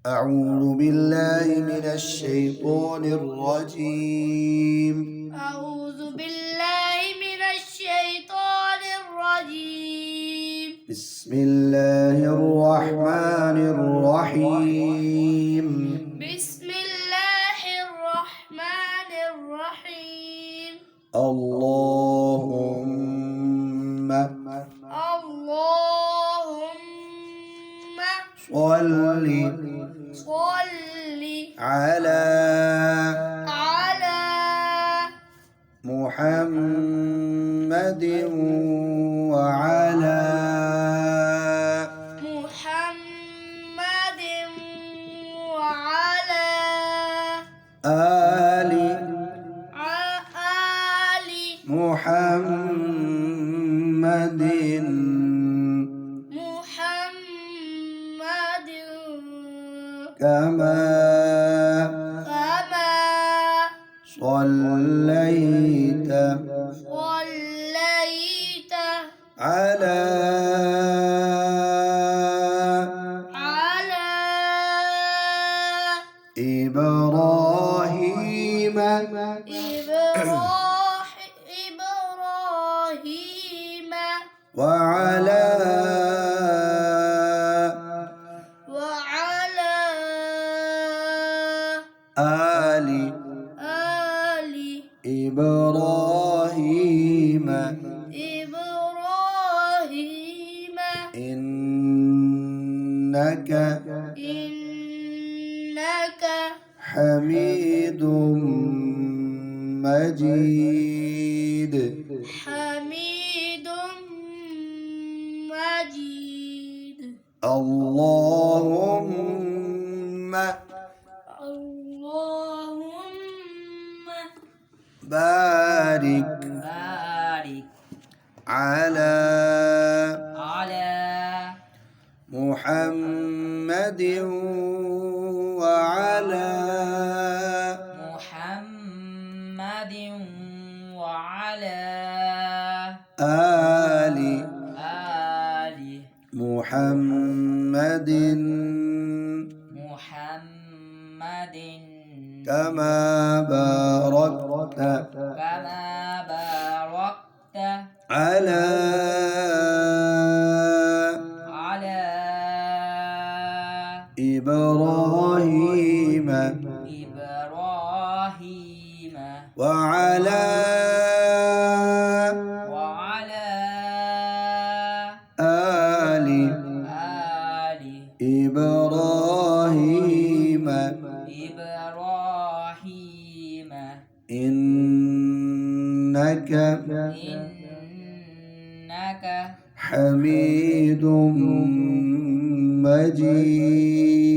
أعوذ بالله من الشيطان الرجيم. أعوذ بالله من الشيطان الرجيم. بسم الله الرحمن الرحيم. بسم الله الرحمن الرحيم. اللهم صل على على محمد وعلى محمد وعلى آل محمد كما صليت على إبراهيم وعلى آل إبراهيم إنك حميد مجيد. اللهم بارك على محمد وعلى آل محمد كما باركت على إبراهيم وعلى آل إبراهيم إنك حميد مجيد.